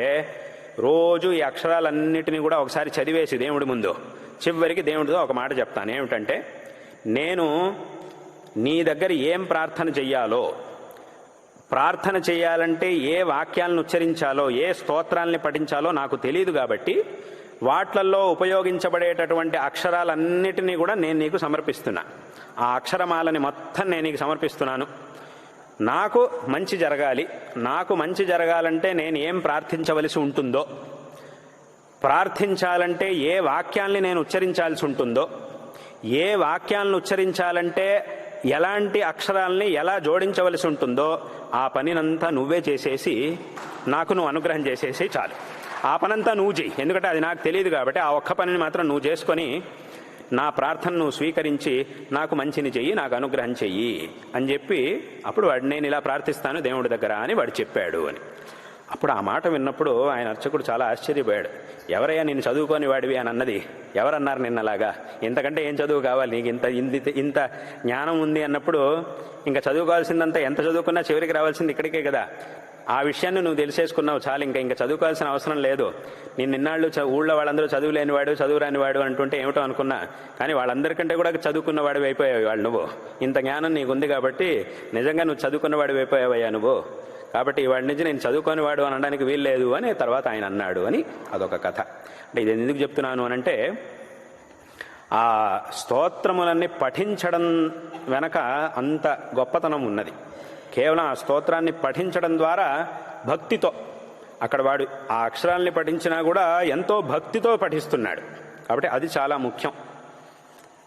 రోజు ఈ అక్షరాలన్నిటినీ కూడా ఒకసారి చదివేసి దేవుడి ముందు చివరికి దేవుడితో ఒక మాట చెప్తాను. ఏమిటంటే, నేను నీ దగ్గర ఏం ప్రార్థన చెయ్యాలో, ప్రార్థన చేయాలంటే ఏ వాక్యాలను ఉచ్చరించాలో, ఏ స్తోత్రాల్ని పఠించాలో నాకు తెలియదు. కాబట్టి వాట్లల్లో ఉపయోగించబడేటటువంటి అక్షరాలన్నిటినీ కూడా నేను నీకు సమర్పిస్తున్నా. ఆ అక్షరమాలని మొత్తం నేను నీకు సమర్పిస్తున్నాను. నాకు మంచి జరగాలి. నాకు మంచి జరగాలంటే నేను ఏం ప్రార్థించవలసి ఉంటుందో, ప్రార్థించాలంటే ఏ వాక్యాల్ని నేను ఉచ్చరించాల్సి ఉంటుందో, ఏ వాక్యాలను ఉచ్చరించాలంటే ఎలాంటి అక్షరాల్ని ఎలా జోడించవలసి ఉంటుందో ఆ పనినంతా నువ్వే చేసేసి నాకు నువ్వు అనుగ్రహం చేసేసి చాలు. ఆ పనంతా నువ్వు చెయ్యి, ఎందుకంటే అది నాకు తెలియదు కాబట్టి ఆ ఒక్క పనిని మాత్రం నువ్వు చేసుకొని నా ప్రార్థనను స్వీకరించి నాకు మంచిని చెయ్యి, నాకు అనుగ్రహం చెయ్యి అని చెప్పి, అప్పుడు వాడు నేను ఇలా ప్రార్థిస్తాను దేవుడి దగ్గర అని వాడు చెప్పాడు అని. అప్పుడు ఆ మాట విన్నప్పుడు ఆయన అర్చకుడు చాలా ఆశ్చర్యపోయాడు. ఎవరయ్యా నేను చదువుకొని వాడివి అని అన్నది? ఎవరన్నారు నిన్నలాగా? ఇంతకంటే ఏం చదువు కావాలి నీకు? ఇంత జ్ఞానం ఉంది అన్నప్పుడు ఇంకా చదువుకోవాల్సిందంతా, ఎంత చదువుకున్నా చివరికి రావాల్సింది ఇక్కడికే కదా. ఆ విషయాన్ని నువ్వు తెలిసేసుకున్నావు చాలు, ఇంకా చదువుకోవాల్సిన అవసరం లేదు. నేను నిన్నాళ్ళు ఊళ్ళో వాళ్ళందరూ చదువు లేనివాడు, చదువు రానివాడు అంటుంటే ఏమిటో అనుకున్నా, కానీ వాళ్ళందరికంటే కూడా చదువుకున్నవాడు అయిపోయావు వాళ్ళు. నువ్వు ఇంత జ్ఞానం నీకుంది కాబట్టి నిజంగా నువ్వు చదువుకున్నవాడు అయిపోయావయ్యా నువ్వు. కాబట్టి వాడి నుంచి నేను చదువుకోనివాడు అనడానికి వీల్లేదు అని తర్వాత ఆయన అన్నాడు అని అదొక కథ. అంటే ఇది ఎందుకు చెప్తున్నాను అనంటే, ఆ స్తోత్రములన్నీ పఠించడం వెనక అంత గొప్పతనం ఉన్నది. కేవలం ఆ స్తోత్రాన్ని పఠించడం ద్వారా భక్తితో, అక్కడ వాడు ఆ అక్షరాల్ని పఠించినా కూడా ఎంతో భక్తితో పఠిస్తున్నాడు కాబట్టి అది చాలా ముఖ్యం.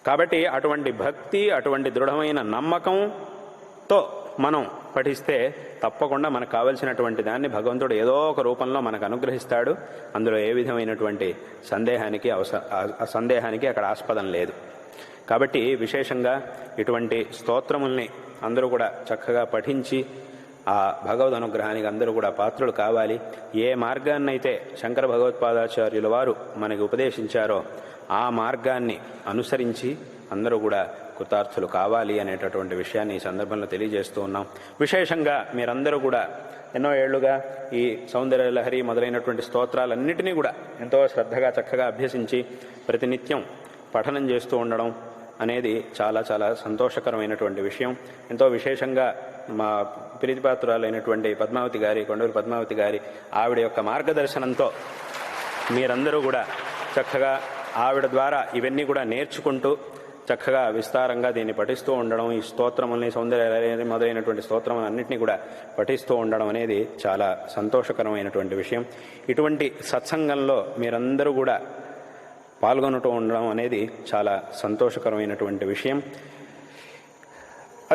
కాబట్టి అటువంటి భక్తి, అటువంటి దృఢమైన నమ్మకంతో మనం పఠిస్తే తప్పకుండా మనకు కావలసినటువంటి దాన్ని భగవంతుడు ఏదో ఒక రూపంలో మనకు అనుగ్రహిస్తాడు. అందులో ఏ విధమైనటువంటి సందేహానికి అక్కడ ఆస్పదం లేదు. కాబట్టి విశేషంగా ఇటువంటి స్తోత్రముల్ని అందరూ కూడా చక్కగా పఠించి ఆ భగవద్ అనుగ్రహానికి అందరూ కూడా పాత్రులు కావాలి. ఏ మార్గాన్నైతే శంకర భగవత్పాదాచార్యుల వారు మనకి ఉపదేశించారో ఆ మార్గాన్ని అనుసరించి అందరూ కూడా కృతార్థులు కావాలి అనేటటువంటి విషయాన్ని ఈ సందర్భంలో తెలియజేస్తూ ఉన్నాం. విశేషంగా మీరందరూ కూడా ఎన్నో ఏళ్లుగా ఈ సౌందర్యలహరి మొదలైనటువంటి స్తోత్రాలన్నిటినీ కూడా ఎంతో శ్రద్ధగా చక్కగా అభ్యసించి ప్రతినిత్యం పఠనం చేస్తూ ఉండడం అనేది చాలా చాలా సంతోషకరమైనటువంటి విషయం. ఎంతో విశేషంగా మా ప్రీతిపాత్రురాలైనటువంటి పద్మావతి గారి, కొండూరు పద్మావతి గారి ఆవిడ యొక్క మార్గదర్శనంతో మీరందరూ కూడా చక్కగా ఆవిడ ద్వారా ఇవన్నీ కూడా నేర్చుకుంటూ చక్కగా విస్తారంగా దీన్ని పఠిస్తూ ఉండడం, ఈ స్తోత్రముల్ని, సౌందర్య మొదలైనటువంటి స్తోత్రములన్నింటినీ కూడా పఠిస్తూ ఉండడం అనేది చాలా సంతోషకరమైనటువంటి విషయం. ఇటువంటి సత్సంగంలో మీరందరూ కూడా పాల్గొనటూ ఉండడం అనేది చాలా సంతోషకరమైనటువంటి విషయం.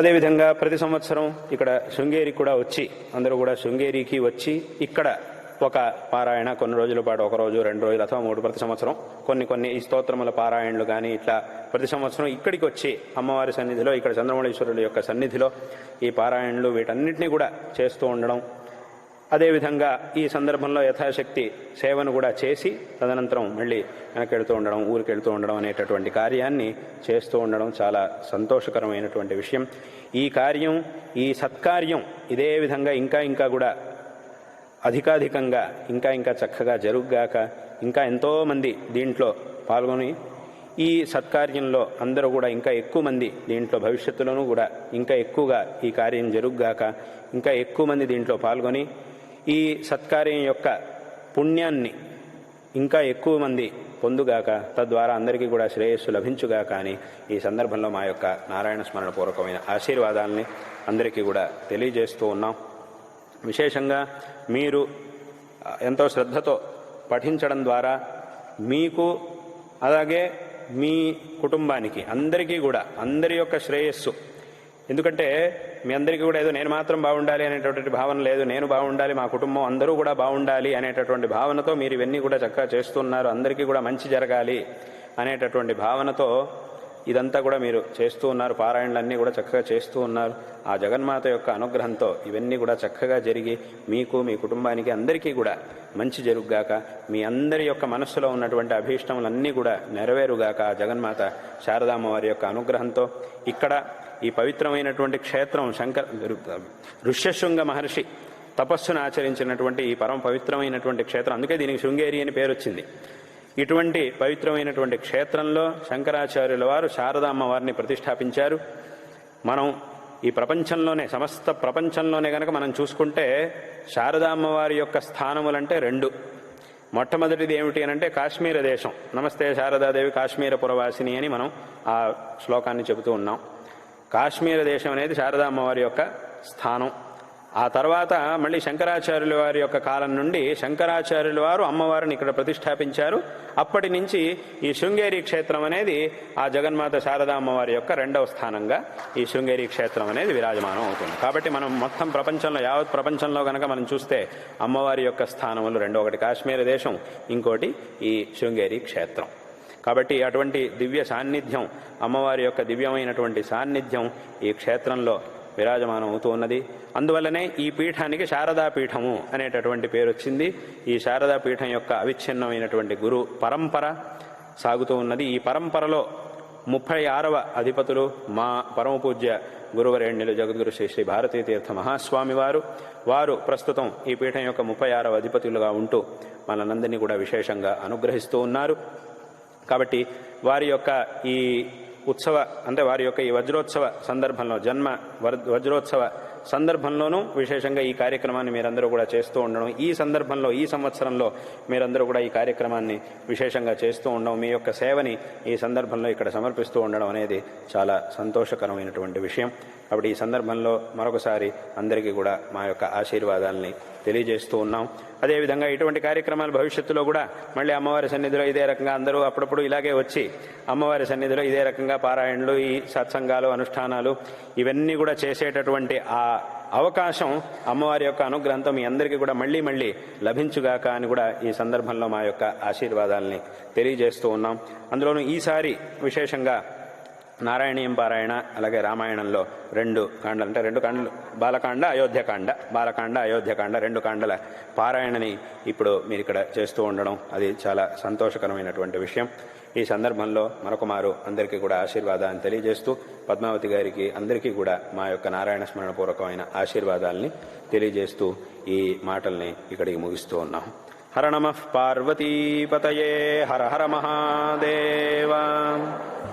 అదేవిధంగా ప్రతి సంవత్సరం ఇక్కడ శృంగేరికి కూడా వచ్చి, అందరూ కూడా శృంగేరికి వచ్చి ఇక్కడ ఒక పారాయణ కొన్ని రోజుల పాటు, ఒక రోజు 2 రోజులు అథవా 3 ప్రతి సంవత్సరం కొన్ని ఈ స్తోత్రముల పారాయణలు కానీ ఇట్లా ప్రతి సంవత్సరం ఇక్కడికి వచ్చి అమ్మవారి సన్నిధిలో, ఇక్కడ చంద్రమౌళీశ్వరుల యొక్క సన్నిధిలో ఈ పారాయణలు వీటన్నిటినీ కూడా చేస్తూ ఉండడం, అదేవిధంగా ఈ సందర్భంలో యథాశక్తి సేవను కూడా చేసి తదనంతరం మళ్ళీ వెనకెళ్తూ ఉండడం, ఊరికెళ్తూ ఉండడం అనేటటువంటి కార్యాన్ని చేస్తూ ఉండడం చాలా సంతోషకరమైనటువంటి విషయం. ఈ కార్యం, ఈ సత్కార్యం ఇదే విధంగా ఇంకా కూడా అధికాధికంగా ఇంకా చక్కగా జరుగుగాక, ఇంకా ఎంతోమంది దీంట్లో పాల్గొని ఈ సత్కార్యంలో అందరూ కూడా ఇంకా ఎక్కువ మంది దీంట్లో భవిష్యత్తులోనూ కూడా ఇంకా ఎక్కువగా ఈ కార్యం జరుగుగాక, ఇంకా ఎక్కువ మంది దీంట్లో పాల్గొని ఈ సత్కార్యం యొక్క పుణ్యాన్ని ఇంకా ఎక్కువ మంది పొందుగాక, తద్వారా అందరికీ కూడా శ్రేయస్సు లభించుగాక అని ఈ సందర్భంలో మా యొక్క నారాయణ స్మరణ పూర్వకమైన ఆశీర్వాదాలని అందరికీ కూడా తెలియజేస్తూ ఉన్నాం. విశేషంగా మీరు ఎంతో శ్రద్ధతో పఠించడం ద్వారా మీకు, అలాగే మీ కుటుంబానికి, అందరికీ కూడా అందరి యొక్క శ్రేయస్సు. ఎందుకంటే మీ అందరికీ కూడా ఏదో నేను మాత్రం బాగుండాలి అనేటటువంటి భావన లేదు, నేను బాగుండాలి, మా కుటుంబం అందరూ కూడా బాగుండాలి అనేటటువంటి భావనతో మీరు ఇవన్నీ కూడా చక్కగా చేస్తున్నారు. అందరికీ కూడా మంచి జరగాలి అనేటటువంటి భావనతో ఇదంతా కూడా మీరు చేస్తూ ఉన్నారు. పారాయణలన్నీ కూడా చక్కగా చేస్తూ ఉన్నారు. ఆ జగన్మాత యొక్క అనుగ్రహంతో ఇవన్నీ కూడా చక్కగా జరిగి మీకు, మీ కుటుంబానికి అందరికీ కూడా మంచి జరుగుగాక, మీ అందరి యొక్క మనస్సులో ఉన్నటువంటి అభీష్టములన్నీ కూడా నెరవేరుగాక ఆ జగన్మాత శారదామ్మవారి యొక్క అనుగ్రహంతో. ఇక్కడ ఈ పవిత్రమైనటువంటి క్షేత్రం ఋష్యశృంగ మహర్షి తపస్సును ఆచరించినటువంటి ఈ పరమ పవిత్రమైనటువంటి క్షేత్రం, అందుకే దీనికి శృంగేరి అని పేరు వచ్చింది. ఇటువంటి పవిత్రమైనటువంటి క్షేత్రంలో శంకరాచార్యుల వారు శారదామ్మవారిని ప్రతిష్టాపించారు. మనం ఈ ప్రపంచంలోనే, సమస్త ప్రపంచంలోనే కనుక మనం చూసుకుంటే శారదామ్మవారి యొక్క స్థానములంటే 2. మొట్టమొదటిది ఏమిటి అనంటే కాశ్మీర దేశం. నమస్తే శారదాదేవి కాశ్మీర పురవాసిని అని మనం ఆ శ్లోకాన్ని చెబుతూ ఉన్నాం. కాశ్మీర దేశం అనేది శారదామ్మవారి యొక్క స్థానం. ఆ తర్వాత మళ్ళీ శంకరాచార్యుల వారి యొక్క కాలం నుండి శంకరాచార్యుల వారు అమ్మవారిని ఇక్కడ ప్రతిష్టాపించారు. అప్పటి నుంచి ఈ శృంగేరి క్షేత్రం అనేది ఆ జగన్మాత శారదా అమ్మవారి యొక్క 2వ స్థానంగా ఈ శృంగేరి క్షేత్రం అనేది విరాజమానం అవుతుంది. కాబట్టి మనం మొత్తం ప్రపంచంలో, యావత్ ప్రపంచంలో కనుక మనం చూస్తే అమ్మవారి యొక్క స్థానములు 2, ఒకటి కాశ్మీర దేశం, ఇంకోటి ఈ శృంగేరి క్షేత్రం. కాబట్టి అటువంటి దివ్య సాన్నిధ్యం, అమ్మవారి యొక్క దివ్యమైనటువంటి సాన్నిధ్యం ఈ క్షేత్రంలో విరాజమానం అవుతూ ఉన్నది. అందువల్లనే ఈ పీఠానికి శారదా పీఠము అనేటటువంటి పేరు వచ్చింది. ఈ శారదా పీఠం యొక్క అవిచ్ఛిన్నమైనటువంటి గురు పరంపర సాగుతూ ఉన్నది. ఈ పరంపరలో 36వ అధిపతులు మా పరమపూజ్య గురువరేణ్యులు జగద్గురు శ్రీ శ్రీ భారతీ తీర్థ మహాస్వామి వారు ప్రస్తుతం ఈ పీఠం యొక్క 36వ అధిపతులుగా ఉంటూ మనందరినీ కూడా విశేషంగా అనుగ్రహిస్తూ ఉన్నారు. కాబట్టి వారి యొక్క ఈ ఉత్సవ, అంటే వారి యొక్క ఈ వజ్రోత్సవ సందర్భంలో, జన్మ వజ్రోత్సవ సందర్భంలోనూ విశేషంగా ఈ కార్యక్రమాన్ని మీరందరూ కూడా చేస్తూ ఉండడం, ఈ సందర్భంలో, ఈ సంవత్సరంలో మీరందరూ కూడా ఈ కార్యక్రమాన్ని విశేషంగా చేస్తూ ఉండడం, మీ యొక్క సేవని ఈ సందర్భంలో ఇక్కడ సమర్పిస్తూ ఉండడం అనేది చాలా సంతోషకరమైనటువంటి విషయం. కాబట్టి ఈ సందర్భంలో మరొకసారి అందరికీ కూడా మా యొక్క ఆశీర్వాదాలని తెలియజేస్తూ ఉన్నాం. అదేవిధంగా ఇటువంటి కార్యక్రమాలు భవిష్యత్తులో కూడా మళ్ళీ అమ్మవారి సన్నిధిలో ఇదే రకంగా అందరూ అప్పుడప్పుడు ఇలాగే వచ్చి అమ్మవారి సన్నిధిలో ఇదే రకంగా పారాయణలు, ఈ సత్సంగాలు, అనుష్ఠానాలు ఇవన్నీ కూడా చేసేటటువంటి ఆ అవకాశం అమ్మవారి యొక్క అనుగ్రహంతో మీ అందరికీ కూడా మళ్ళీ లభించుగాక అని కూడా ఈ సందర్భంలో మా యొక్క ఆశీర్వాదాలని తెలియజేస్తూ ఉన్నాం. అందులోనూ ఈసారి విశేషంగా నారాయణీయం పారాయణ, అలాగే రామాయణంలో 2 కాండలు, అంటే 2 కాండలు, బాలకాండ, అయోధ్యకాండ, 2 కాండల పారాయణని ఇప్పుడు మీరు ఇక్కడ చేస్తూ ఉండడం అది చాలా సంతోషకరమైనటువంటి విషయం. ఈ సందర్భంలో మరొకమారు అందరికీ కూడా ఆశీర్వాదాన్ని తెలియజేస్తూ పద్మావతి గారికి అందరికీ కూడా మా యొక్క నారాయణ స్మరణ పూర్వకమైన ఆశీర్వాదాలని తెలియజేస్తూ ఈ మాటల్ని ఇక్కడికి ముగిస్తూ ఉన్నాం. హర నమః పార్వతీపతయే, హర హర మహాదేవ.